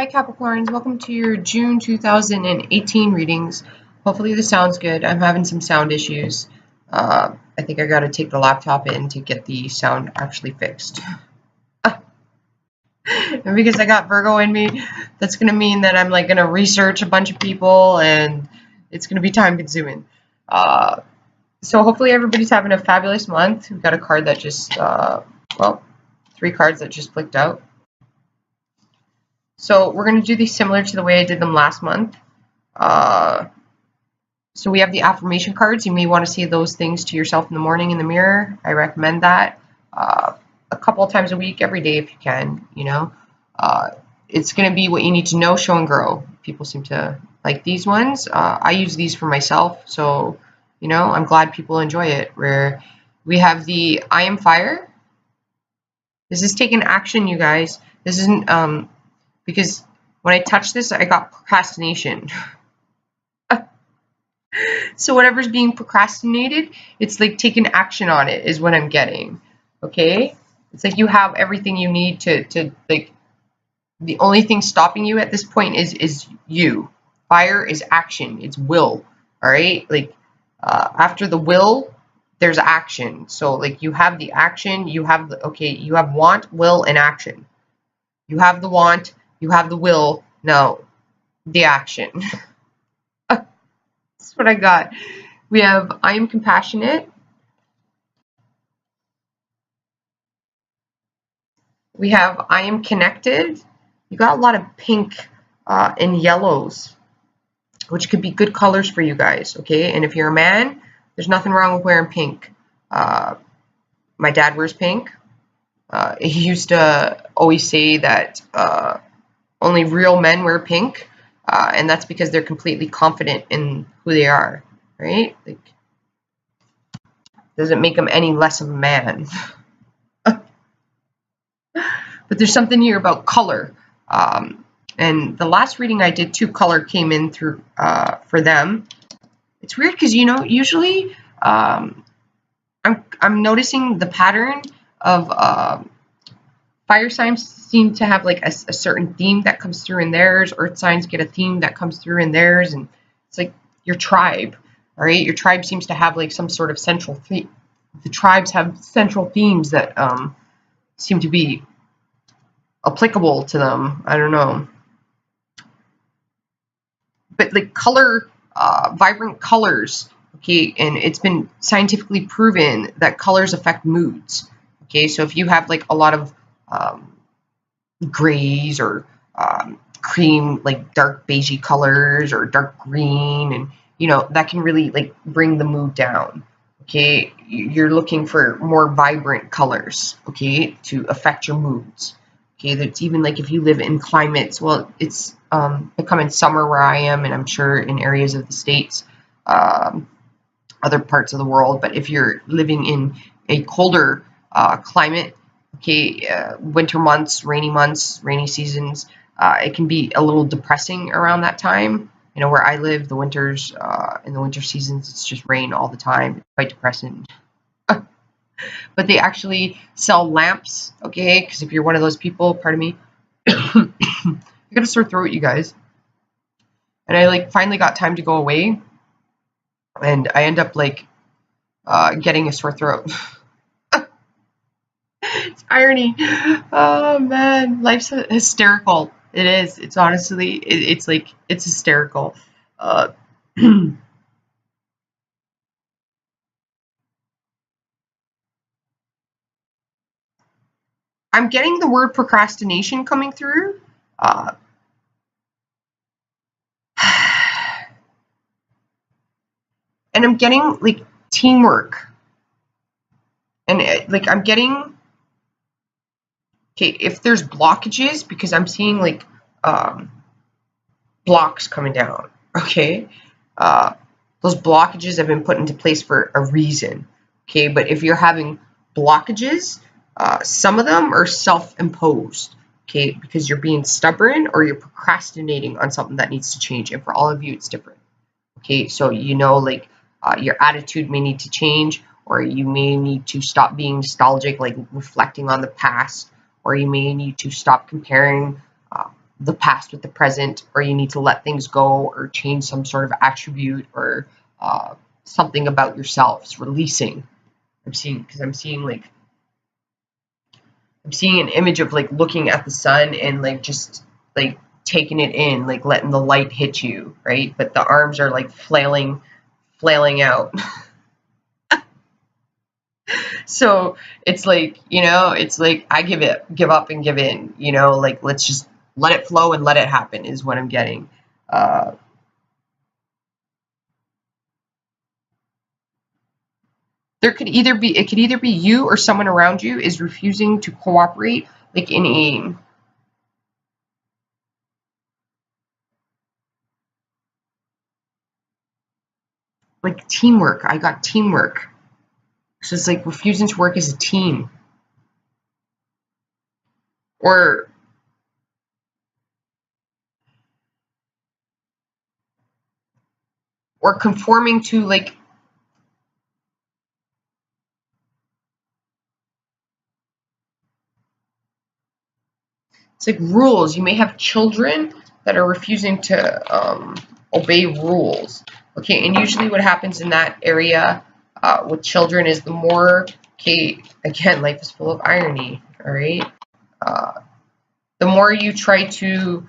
Hi Capricorns, welcome to your June 2018 readings. Hopefully this sounds good. I'm having some sound issues. I think I gotta take the laptop in to get the sound actually fixed. And because I got Virgo in me, that's gonna mean that I'm like gonna research a bunch of people and it's gonna be time consuming. So hopefully everybody's having a fabulous month. We've got a card that just, well, 3 cards that just flicked out. So we're going to do these similar to the way I did them last month. So we have the affirmation cards. You may want to say those things to yourself in the morning in the mirror. I recommend that a couple of times a week, every day if you can. You know, it's going to be what you need to know, show and grow. People seem to like these ones. I use these for myself, so you know I'm glad people enjoy it. Where we have the I am fire. This is taking action, you guys. This isn't because when I touched this, I got procrastination. So whatever's being procrastinated, it's like taking action on it is what I'm getting. Okay? It's like you have everything you need to like, the only thing stopping you at this point is you. Fire is action. It's will. All right? Like after the will, there's action. So like you have the action, you have the, okay, you have want, will, and action. You have the want, you have the will, now the action. That's what I got. We have I am compassionate. We have I am connected. You got a lot of pink and yellows, which could be good colors for you guys, okay? And if you're a man, there's nothing wrong with wearing pink. My dad wears pink. He used to always say that only real men wear pink, and that's because they're completely confident in who they are, right? Like, doesn't make them any less of a man. But there's something here about color. And the last reading I did, 2 color came in through for them. It's weird because, you know, usually I'm noticing the pattern of fire signs seem to have like a certain theme that comes through in theirs. Earth signs get a theme that comes through in theirs. And it's like your tribe, all right? Your tribe seems to have like some sort of central theme. The tribes have central themes that seem to be applicable to them. I don't know. But like color, vibrant colors, okay? And it's been scientifically proven that colors affect moods, okay? So if you have like a lot of grays or cream, like dark beigey colors or dark green, and you know that can really like bring the mood down. Okay, you're looking for more vibrant colors, okay, to affect your moods. Okay, that's even like if you live in climates. Well, it's becoming summer where I am, and I'm sure in areas of the States, other parts of the world. But if you're living in a colder climate, okay, winter months, rainy seasons, it can be a little depressing around that time. You know, where I live, the winters, in the winter seasons, it's just rain all the time. It's quite depressing. But they actually sell lamps, okay? Because if you're one of those people, pardon me, I got a sore throat, you guys. And I like finally got time to go away, and I end up like getting a sore throat. It's irony. Oh man, life's hysterical. It is. It's honestly, it's like, it's hysterical. I'm getting the word procrastination coming through. Uh, and I'm getting like teamwork. And like I'm getting, okay, if there's blockages, because I'm seeing like blocks coming down, okay? Those blockages have been put into place for a reason, okay? But if you're having blockages, some of them are self-imposed, okay? Because you're being stubborn or you're procrastinating on something that needs to change. And for all of you, it's different, okay? So, you know, like your attitude may need to change, or you may need to stop being nostalgic, like reflecting on the past, or you may need to stop comparing the past with the present, or you need to let things go or change some sort of attribute or something about yourself. It's releasing. I'm seeing, because I'm seeing like, I'm seeing an image of like looking at the sun and like just like taking it in, like letting the light hit you, right? But the arms are like flailing out. So it's like, you know, it's like I give up and give in, you know, like let's just let it flow and let it happen is what I'm getting. There could either be, it could either be you or someone around you is refusing to cooperate, like in a, like teamwork. I got teamwork. So it's like refusing to work as a team, or conforming to like, it's like rules. You may have children that are refusing to obey rules. Okay, and usually what happens in that area with children is the more, okay, again, life is full of irony, all right? The more you try to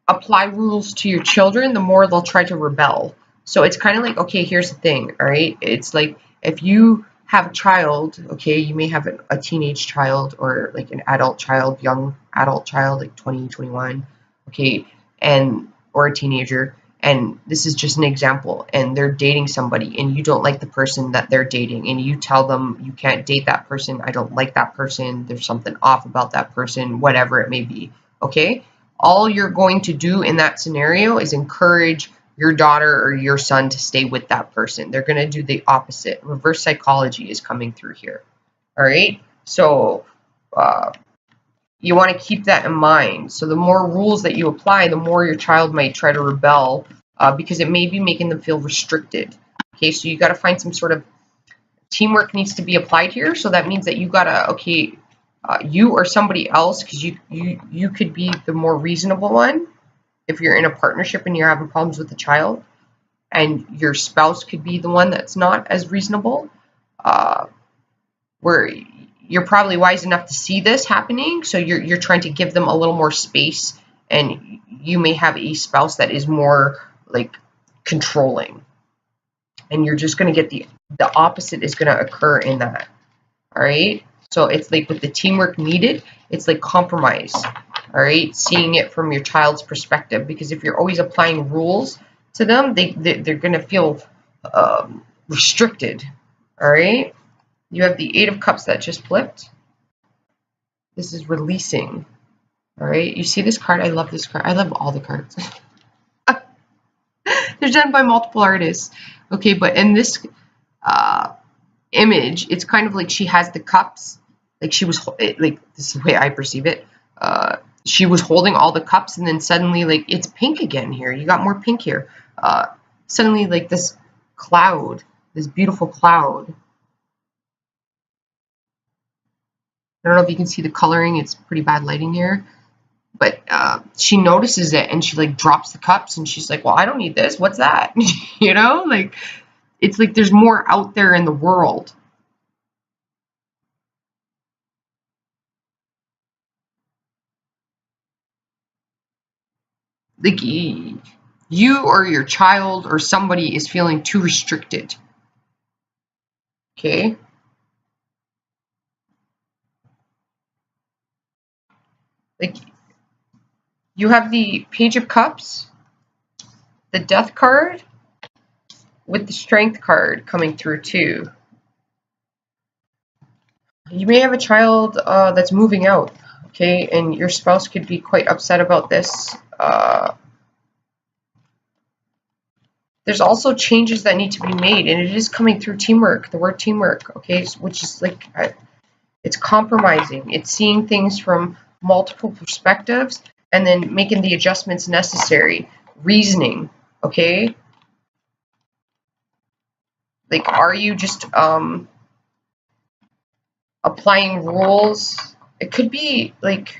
apply rules to your children, the more they'll try to rebel. So it's kind of like, okay, here's the thing, all right? It's like if you have a child, okay, you may have a teenage child or like an adult child, young adult child, like 20, 21, okay, and or a teenager, and this is just an example, and they're dating somebody and you don't like the person that they're dating, and you tell them you can't date that person, I don't like that person, there's something off about that person, whatever it may be, okay? All you're going to do in that scenario is encourage your daughter or your son to stay with that person. They're going to do the opposite. Reverse psychology is coming through here. All right. So you want to keep that in mind. So the more rules that you apply, the more your child might try to rebel because it may be making them feel restricted. Okay. So you got to find some sort of teamwork needs to be applied here. So that means that you got to, okay, you or somebody else, because you could be the more reasonable one if you're in a partnership and you're having problems with the child, and your spouse could be the one that's not as reasonable, where you're probably wise enough to see this happening, so you're trying to give them a little more space, and you may have a spouse that is more like controlling, and you're just going to get the opposite is going to occur in that. All right. So it's like with the teamwork needed, it's like compromise, all right? Seeing it from your child's perspective, because if you're always applying rules to them, they're going to feel restricted, all right? You have the Eight of Cups that just flipped. This is releasing, all right? You see this card? I love this card. I love all the cards. They're done by multiple artists, okay? But in this image, it's kind of like she has the cups, like she was like, this is the way I perceive it, she was holding all the cups, and then suddenly like it's pink again here, you got more pink here, suddenly like this cloud, this beautiful cloud, I don't know if you can see the coloring, it's pretty bad lighting here, but she notices it and she like drops the cups and she's like, well, I don't need this, what's that? You know, like it's like there's more out there in the world. Like you or your child or somebody is feeling too restricted. Okay. Like you have the Page of Cups, the Death card, with the Strength card coming through too. You may have a child that's moving out, okay, and your spouse could be quite upset about this. There's also changes that need to be made, and it is coming through teamwork, the word teamwork, okay, which is like, it's compromising. It's seeing things from multiple perspectives and then making the adjustments necessary. Reasoning, okay? Like, are you just applying rules. It could be like,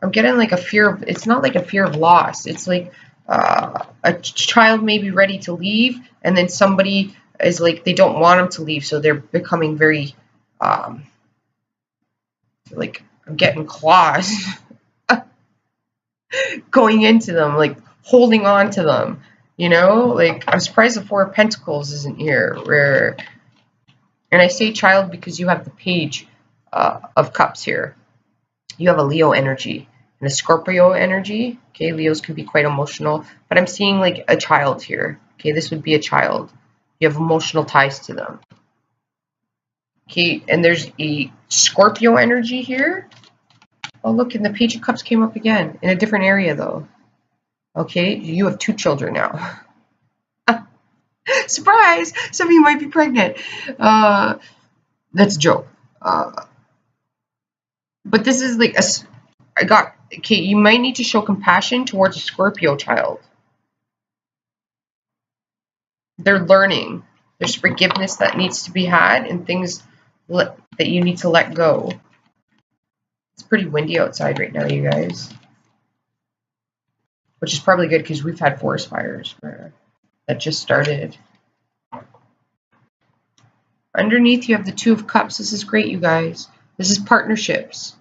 I'm getting like a fear of, it's not like a fear of loss. It's like a child may be ready to leave, and then somebody is like, they don't want them to leave, so they're becoming very, like, I'm getting claws going into them, like holding on to them, you know? Like, I'm surprised the Four of Pentacles isn't here, where, and I say child because you have the Page of Cups here. You have a Leo energy and a Scorpio energy. Okay, Leos can be quite emotional, but I'm seeing like a child here. Okay, this would be a child. You have emotional ties to them. Okay, and there's a Scorpio energy here. Oh, look, and the Page of Cups came up again in a different area though. Okay, you have 2 children now. Surprise! Some of you might be pregnant. That's a joke. But this is like okay, you might need to show compassion towards a Scorpio child. They're learning. There's forgiveness that needs to be had, and things that you need to let go. It's pretty windy outside right now, you guys. Which is probably good because we've had forest fires that just started. Underneath, you have the 2 of Cups. This is great, you guys. This is partnerships.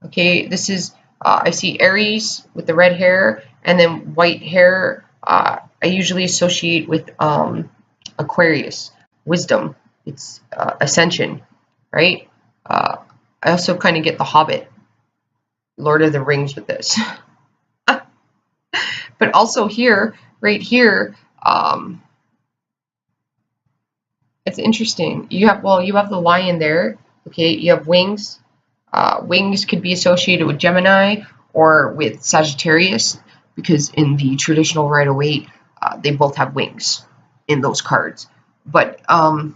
Okay, this is, I see Aries with the red hair, and then white hair. I usually associate with Aquarius, wisdom. It's ascension, right? I also kind of get the Hobbit, Lord of the Rings with this. But also here, right here, it's interesting. You have the lion there. Okay, you have wings. Wings could be associated with Gemini or with Sagittarius, because in the traditional Rider-Waite, they both have wings in those cards. But and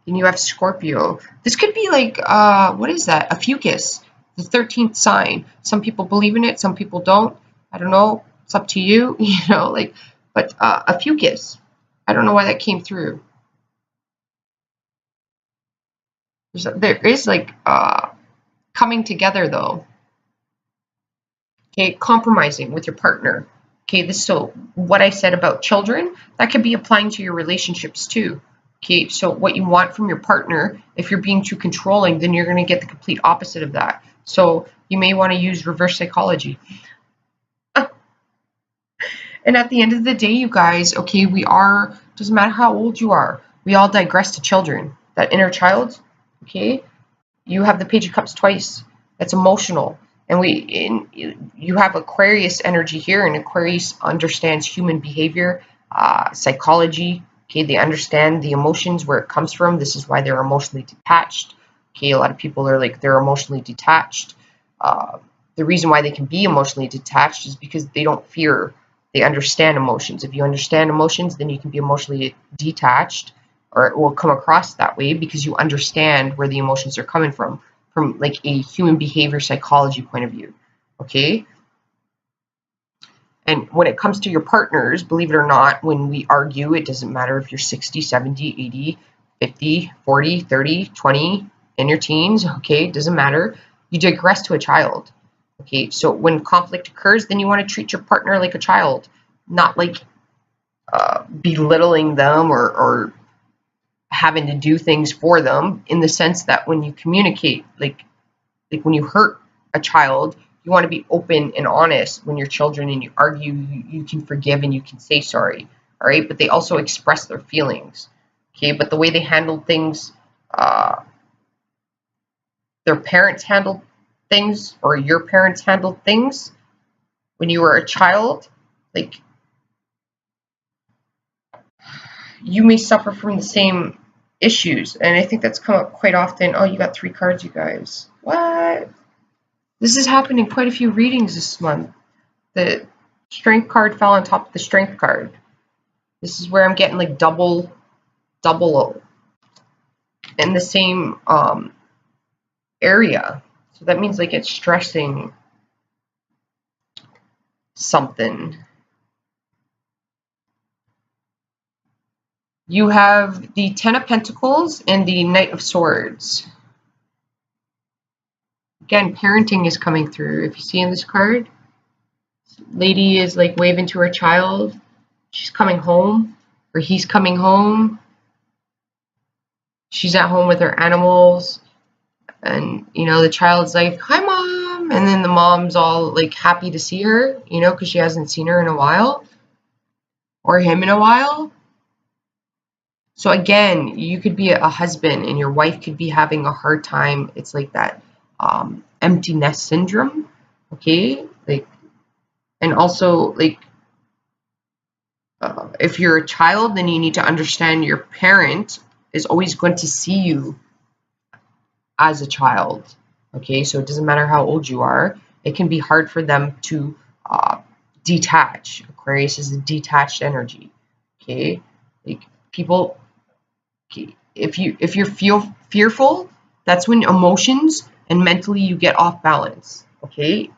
you have Scorpio. This could be like, what is that? A fucus, the 13th sign. Some people believe in it, some people don't. I don't know. It's up to you, you know. Like, but a fucus. I don't know why that came through. There is like coming together though. Okay, compromising with your partner. Okay, this, so what I said about children, that could be applying to your relationships too. Okay, so what you want from your partner, if you're being too controlling, then you're going to get the complete opposite of that. So you may want to use reverse psychology. And at the end of the day, you guys, okay, doesn't matter how old you are, we all digress to children. That inner child, okay, you have the Page of Cups twice. That's emotional. And you have Aquarius energy here, and Aquarius understands human behavior, psychology. Okay, they understand the emotions, where it comes from. This is why they're emotionally detached. Okay, a lot of people are like, they're emotionally detached. The reason why they can be emotionally detached is because they don't fear. They understand emotions. If you understand emotions, then you can be emotionally detached, or it will come across that way because you understand where the emotions are coming from like a human behavior psychology point of view. Okay? And when it comes to your partners, believe it or not, when we argue, it doesn't matter if you're 60, 70, 80, 50, 40, 30, 20, in your teens, okay? It doesn't matter. You digress to a child. Okay, so when conflict occurs, then you want to treat your partner like a child, not like belittling them or having to do things for them, in the sense that when you communicate, like when you hurt a child, you want to be open and honest. When you're children and you argue, you can forgive and you can say sorry, all right? But they also express their feelings, okay? But the way they handled things, their parents handled things, or your parents handled things when you were a child, like, you may suffer from the same issues. And I think that's come up quite often. Oh, you got 3 cards, you guys. What? This has happened in quite a few readings this month. The Strength card fell on top of the Strength card. This is where I'm getting like double in the same area. So that means like it's stressing something. You have the Ten of Pentacles and the Knight of Swords. Again, parenting is coming through. If you see in this card, lady is like waving to her child. She's coming home, or he's coming home. She's at home with her animals. And, you know, the child's like, hi, Mom. And then the mom's all, like, happy to see her, you know, because she hasn't seen her in a while. Or him in a while. So, again, you could be a husband and your wife could be having a hard time. It's like that empty nest syndrome, okay? Like, and also, like, if you're a child, then you need to understand your parent is always going to see you as a child. Okay, so it doesn't matter how old you are. It can be hard for them to detach. Aquarius is a detached energy. Okay, like people. Okay, if you feel fearful, that's when emotions and mentally you get off balance. Okay,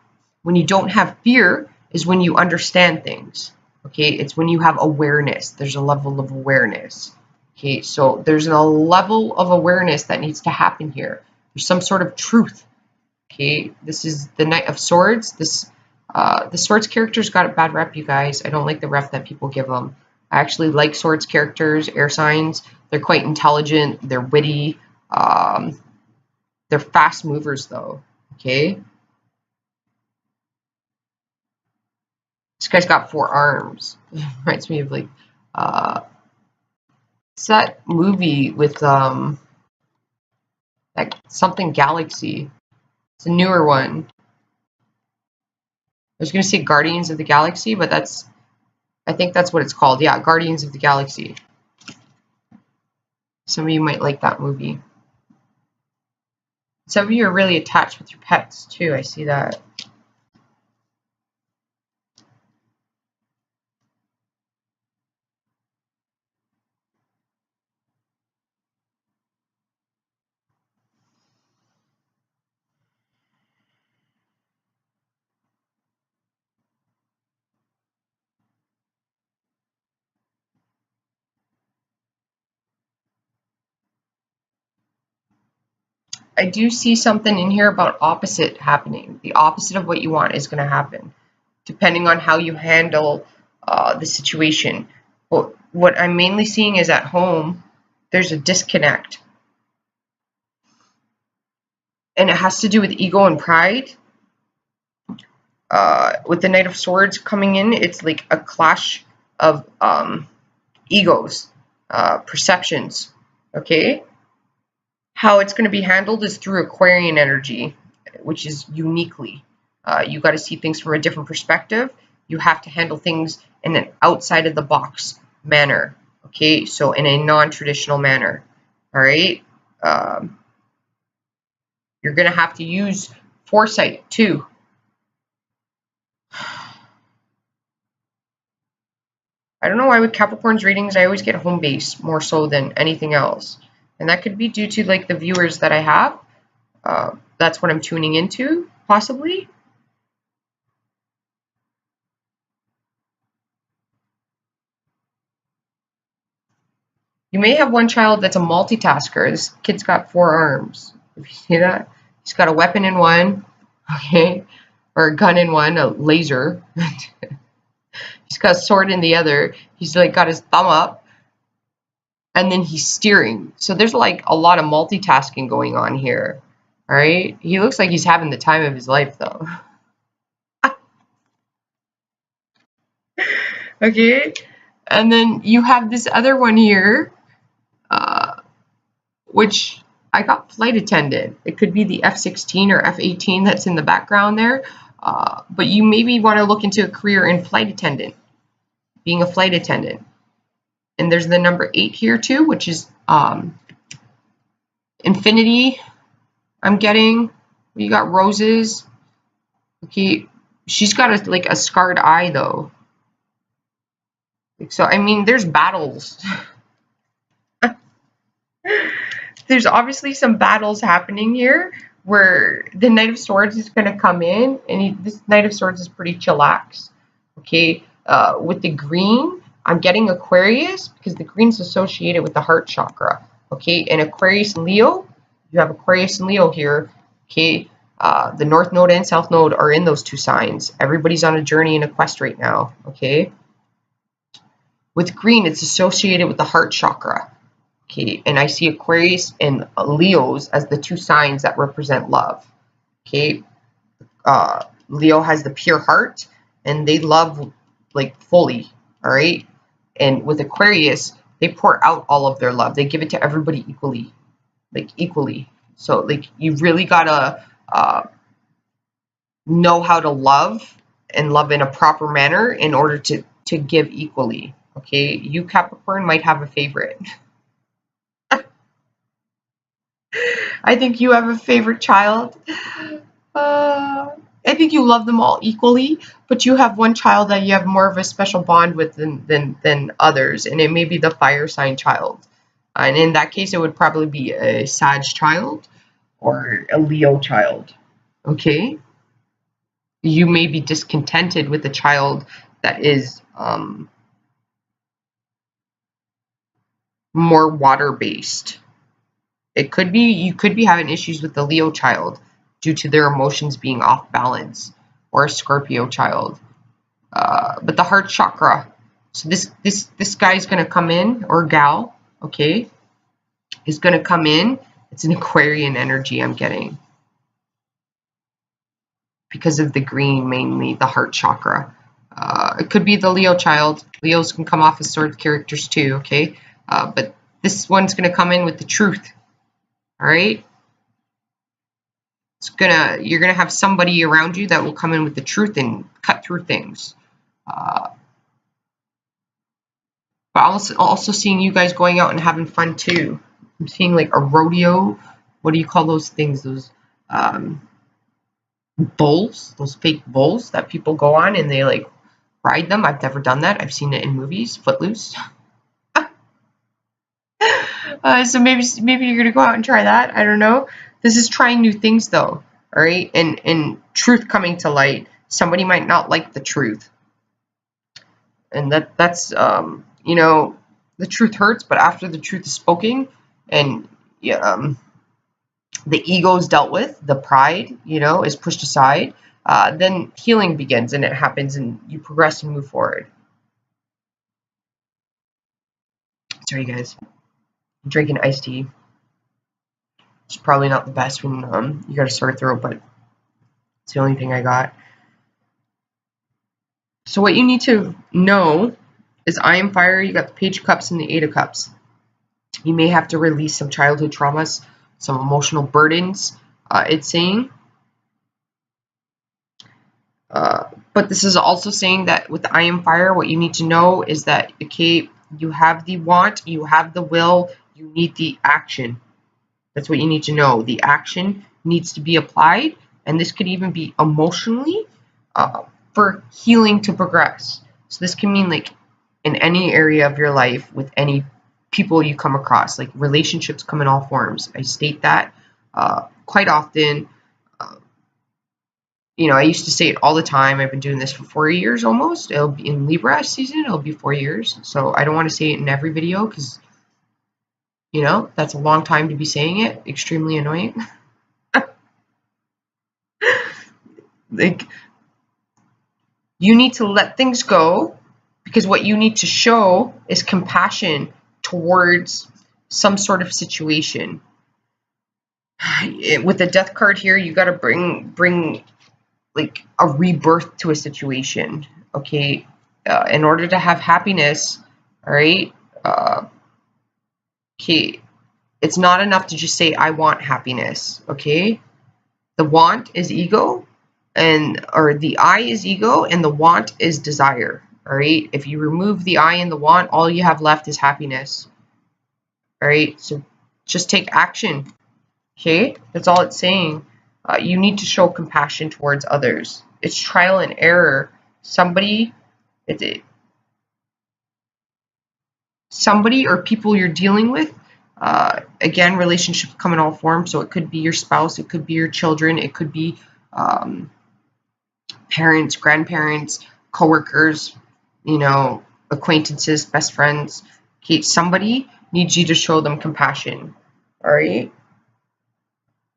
when you don't have fear is when you understand things. Okay, it's when you have awareness. There's a level of awareness. Okay, so there's a level of awareness that needs to happen here. There's some sort of truth. Okay, this is the Knight of Swords. The Swords character's got a bad rep, you guys. I don't like the rep that people give them. I actually like Swords characters, air signs. They're quite intelligent. They're witty. They're fast movers, though. Okay. This guy's got 4 arms. Reminds me of like it's that movie with like something Galaxy. It's a newer one. I was gonna say Guardians of the Galaxy, but I think that's what it's called. Yeah, Guardians of the Galaxy. Some of you might like that movie. Some of you are really attached with your pets too. I see that. I do see something in here about opposite happening. The opposite of what you want is going to happen, depending on how you handle the situation. But what I'm mainly seeing is at home, there's a disconnect. And it has to do with ego and pride. With the Knight of Swords coming in, it's like a clash of egos, perceptions, okay? How it's going to be handled is through Aquarian energy, which is uniquely. You got to see things from a different perspective. You have to handle things in an outside of the box manner, okay? So in a non-traditional manner, all right? You're going to have to use foresight too. I don't know why with Capricorn's readings, I always get home base more so than anything else. And that could be due to like the viewers that I have. That's what I'm tuning into, possibly. You may have one child that's a multitasker. This kid's got 4 arms. If you see that, he's got a weapon in one, okay, or a gun in one, a laser. He's got a sword in the other. He's like got his thumb up, and then he's steering. So there's like a lot of multitasking going on here. All right, he looks like he's having the time of his life, though. Okay, and then you have this other one here, which I got flight attendant. It could be the F-16 or F-18 that's in the background there, but you maybe want to look into a career in flight attendant, being a flight attendant. And there's the number 8 here too, which is infinity. I'm getting. You got roses. Okay, she's got like a scarred eye though. So I mean, there's battles. There's obviously some battles happening here where the Knight of Swords is going to come in, and this Knight of Swords is pretty chillax. Okay, with the green, I'm getting Aquarius because the green is associated with the heart chakra. Okay, and Aquarius and Leo, you have Aquarius and Leo here. Okay, the North Node and South Node are in those two signs. Everybody's on a journey and a quest right now. Okay, with green, it's associated with the heart chakra. Okay, and I see Aquarius and Leos as the two signs that represent love. Okay, Leo has the pure heart, and they love like fully. All right, and with Aquarius, they pour out all of their love. They give it to everybody equally, like equally. So like you really gotta know how to love and love in a proper manner in order to give equally. Okay, you Capricorn might have a favorite. I think you have a favorite child. I think you love them all equally, but you have one child that you have more of a special bond with than others, and it may be the fire sign child. And in that case, it would probably be a Sag child or a Leo child. Okay? You may be discontented with a child that is more water-based. It could be you could be having issues with the Leo child due to their emotions being off balance, or a Scorpio child. But the heart chakra. So this guy's gonna come in, or gal, okay, is gonna come in. It's an Aquarian energy I'm getting because of the green, mainly the heart chakra. It could be the Leo child. Leos can come off as sword characters too, okay? But this one's gonna come in with the truth. All right. You're gonna have somebody around you that will come in with the truth and cut through things. But also seeing you guys going out and having fun too. I'm seeing like a rodeo. What do you call those things? Those bulls, those fake bulls that people go on and they like ride them. I've never done that. I've seen it in movies. Footloose. So maybe you're gonna go out and try that. I don't know. This is trying new things though. All right, and truth coming to light. Somebody might not like the truth, and that's you know, the truth hurts. But after the truth is spoken, and the ego is dealt with, the pride, you know, is pushed aside, then healing begins, and it happens, and you progress and move forward. Sorry, guys. I'm drinking iced tea. It's probably not the best when you got a sore throat, but it's the only thing I got. So what you need to know is I am fire. You got the Page of Cups and the Eight of Cups. You may have to release some childhood traumas, some emotional burdens, it's saying. But this is also saying that with the I am fire, what you need to know is that, okay, you have the want, you have the will, you need the action. That's what you need to know. The action needs to be applied, and this could even be emotionally for healing to progress. So this can mean like in any area of your life with any people you come across, like relationships come in all forms. I state that quite often. You know, I used to say it all the time. I've been doing this for 4 years almost. It'll be in Libra season. It'll be 4 years. So I don't want to say it in every video because, you know, that's a long time to be saying it. Extremely annoying. Like, you need to let things go because what you need to show is compassion towards some sort of situation. With the death card here, you got to bring like a rebirth to a situation, okay? In order to have happiness, all right? Okay, it's not enough to just say I want happiness, okay? The want is ego, or the I is ego, and the want is desire, all right? If you remove the I and the want, all you have left is happiness, all right? So just take action, okay? That's all it's saying. You need to show compassion towards others. It's trial and error. Somebody or people you're dealing with, again, relationships come in all forms. So it could be your spouse, it could be your children, it could be parents, grandparents, coworkers, you know, acquaintances, best friends. Okay, somebody needs you to show them compassion. All right.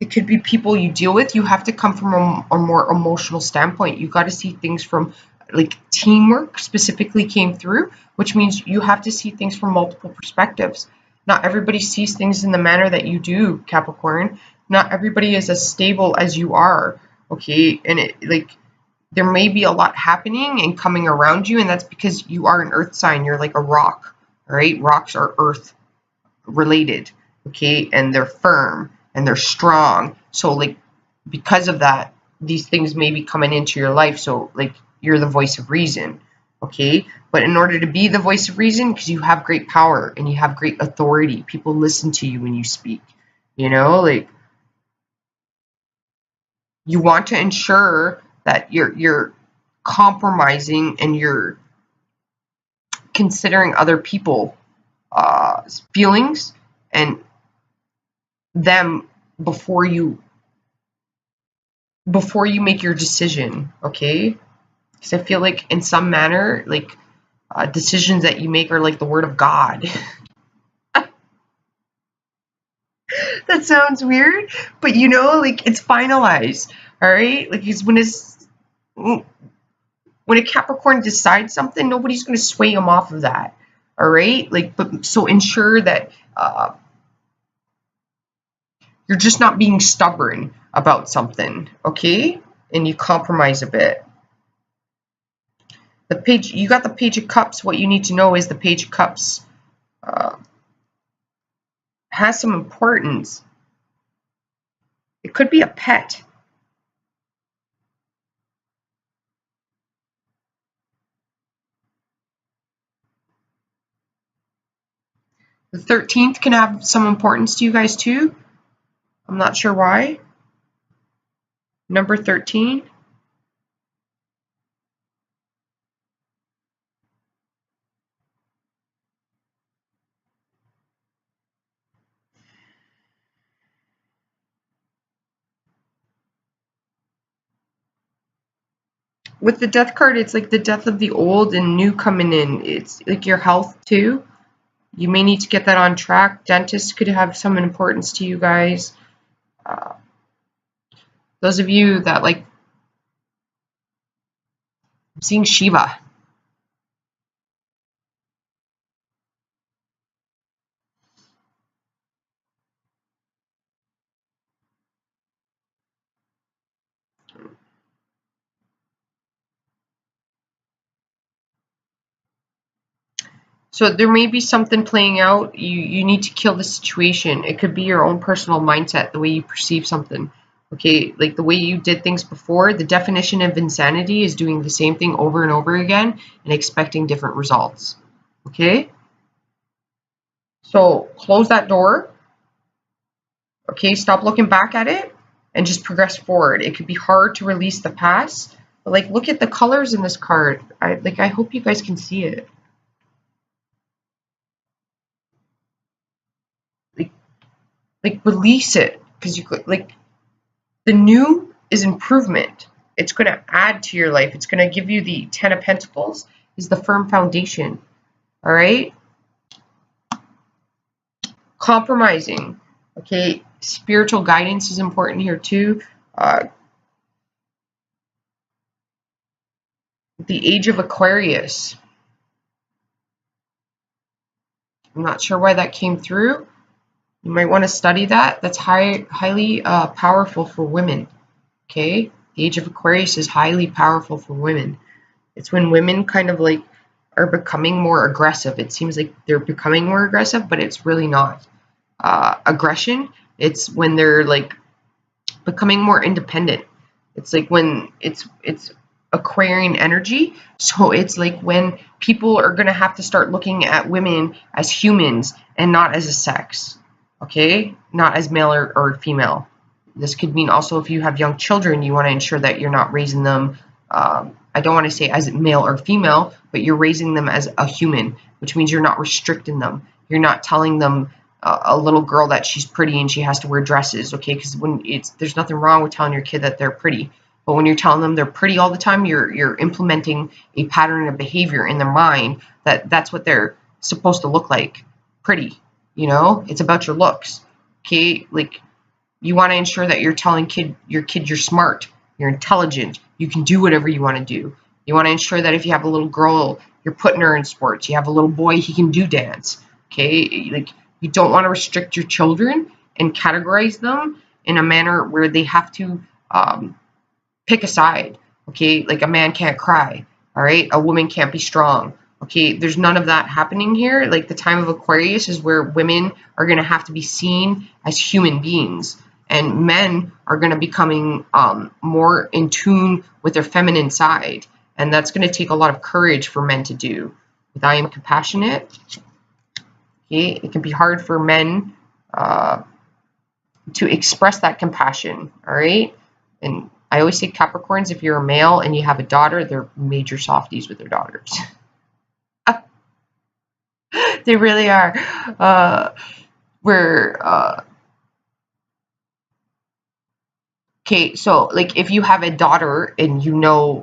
It could be people you deal with. You have to come from a more emotional standpoint. You got to see things from, like, teamwork specifically came through, which means you have to see things from multiple perspectives. Not everybody sees things in the manner that you do, Capricorn. Not everybody is as stable as you are. Okay, and there may be a lot happening and coming around you, and that's because you are an earth sign. You're like a rock. All right, rocks are earth related, okay, and they're firm and they're strong. So, like, because of that, these things may be coming into your life. So, like, you're the voice of reason, okay? But in order to be the voice of reason, because you have great power and you have great authority, people listen to you when you speak. Like, you want to ensure that you're compromising and you're considering other people feelings and them before you make your decision, okay? Because I feel like in some manner, like, decisions that you make are like the word of God. That sounds weird, but like, it's finalized. All right, like, because when a Capricorn decides something, nobody's going to sway him off of that. All right, like, but so ensure that you're just not being stubborn about something, okay? And you compromise a bit. You got the Page of Cups. What you need to know is the Page of Cups has some importance. It could be a pet. The 13th can have some importance to you guys too. I'm not sure why. Number 13. With the Death card, it's like the death of the old and new coming in. It's like your health too. You may need to get that on track. Dentists could have some importance to you guys. Those of you that like seeing Shiva. So there may be something playing out. You need to kill the situation. It could be your own personal mindset, the way you perceive something. Okay, like the way you did things before. The definition of insanity is doing the same thing over and over again and expecting different results. Okay? So close that door. Okay, stop looking back at it and just progress forward. It could be hard to release the past, but like, look at the colors in this card. I hope you guys can see it. Like release it, because you could, like, the new is improvement. It's going to add to your life. It's going to give you the 10 of Pentacles is the firm foundation. All right? Compromising. Okay? Spiritual guidance is important here too. The Age of Aquarius. I'm not sure why that came through. You might want to study that. That's highly powerful for women. Okay? The Age of Aquarius is highly powerful for women. It's when women kind of like are becoming more aggressive. It seems like they're becoming more aggressive, but it's really not. Aggression, it's when they're like becoming more independent. It's like when it's Aquarian energy. So it's like when people are going to have to start looking at women as humans and not as a sex. Okay? Not as male or female. This could mean also if you have young children, you want to ensure that you're not raising them, I don't want to say as male or female, but you're raising them as a human, which means you're not restricting them. You're not telling them a little girl that she's pretty and she has to wear dresses, okay? Because there's nothing wrong with telling your kid that they're pretty, But when you're telling them they're pretty all the time, you're implementing a pattern of behavior in their mind that's what they're supposed to look like. Pretty, it's about your looks. Okay, like you want to ensure that you're telling your kid you're smart, you're intelligent, you can do whatever you want to do. You want to ensure that if you have a little girl, you're putting her in sports. You have a little boy, he can do dance. Okay, like you don't want to restrict your children and categorize them in a manner where they have to pick a side. Okay, like a man can't cry. All right, a woman can't be strong. Okay, there's none of that happening here. Like the time of Aquarius is where women are going to have to be seen as human beings, and men are going to be becoming more in tune with their feminine side, and that's going to take a lot of courage for men to do. With I am compassionate. Okay, it can be hard for men to express that compassion. All right, and I always say Capricorns, if you're a male and you have a daughter, they're major softies with their daughters. They really are. Okay, so like if you have a daughter and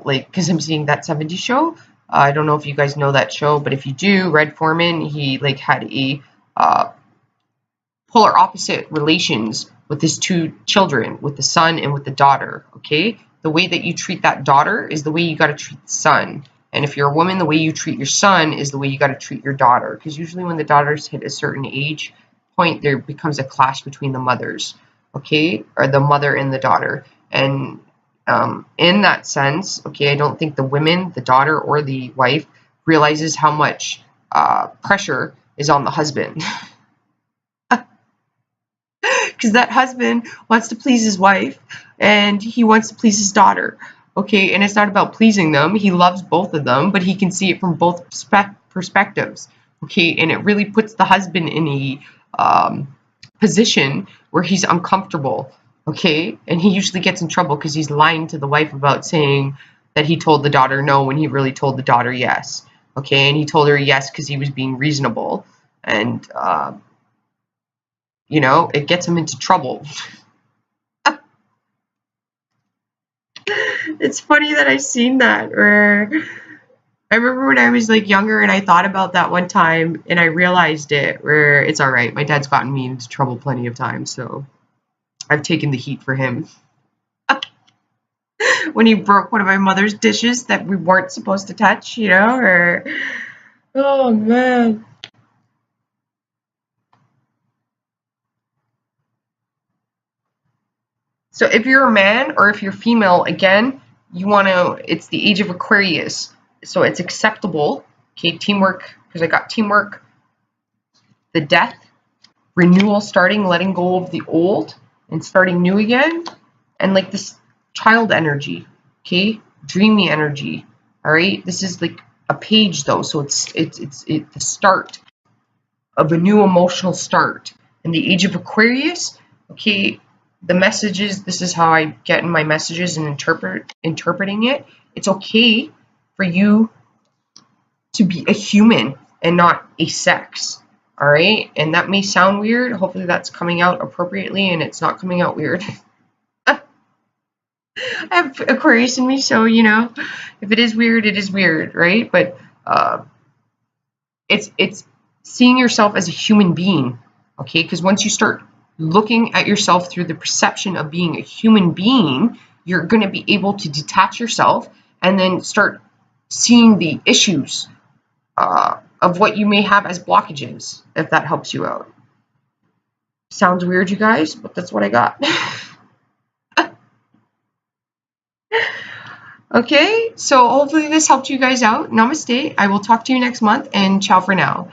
like, because I'm seeing that 70s show. I don't know if you guys know that show, but if you do, Red Foreman, he like had a polar opposite relations with his two children, with the son and with the daughter. Okay, the way that you treat that daughter is the way you got to treat the son. And if you're a woman, the way you treat your son is the way you got to treat your daughter. Because usually when the daughters hit a certain age point, there becomes a clash between the mothers, okay, or the mother and the daughter. And in that sense, okay, I don't think the women, the daughter or the wife, realizes how much pressure is on the husband. Because that husband wants to please his wife and he wants to please his daughter. Okay, and it's not about pleasing them. He loves both of them, but he can see it from both perspectives. Okay, and it really puts the husband in a position where he's uncomfortable. Okay, and he usually gets in trouble because he's lying to the wife about saying that he told the daughter no when he really told the daughter yes. Okay, and he told her yes because he was being reasonable. And, it gets him into trouble. It's funny that I've seen that, where I remember when I was like younger and I thought about that one time and I realized it, where it's all right. My dad's gotten me into trouble plenty of times, so I've taken the heat for him. When he broke one of my mother's dishes that we weren't supposed to touch, or oh man. So if you're a man or if you're female, again, it's the age of Aquarius. So it's acceptable. Okay, teamwork, because I got teamwork, the death, renewal, starting, letting go of the old and starting new again, and like this child energy, okay, dreamy energy. All right, this is like a page though, so it's the start of a new emotional start. In the age of Aquarius, okay, the messages, this is how I get in my messages and interpreting it. It's okay for you to be a human and not a sex. All right, and that may sound weird. Hopefully that's coming out appropriately and it's not coming out weird. I have Aquarius in me, so if it is weird, it is weird, right? But it's seeing yourself as a human being, okay? Because once you start looking at yourself through the perception of being a human being, you're going to be able to detach yourself and then start seeing the issues of what you may have as blockages, if that helps you out. Sounds weird, you guys, but that's what I got. Okay, so hopefully this helped you guys out. Namaste. I will talk to you next month, and ciao for now.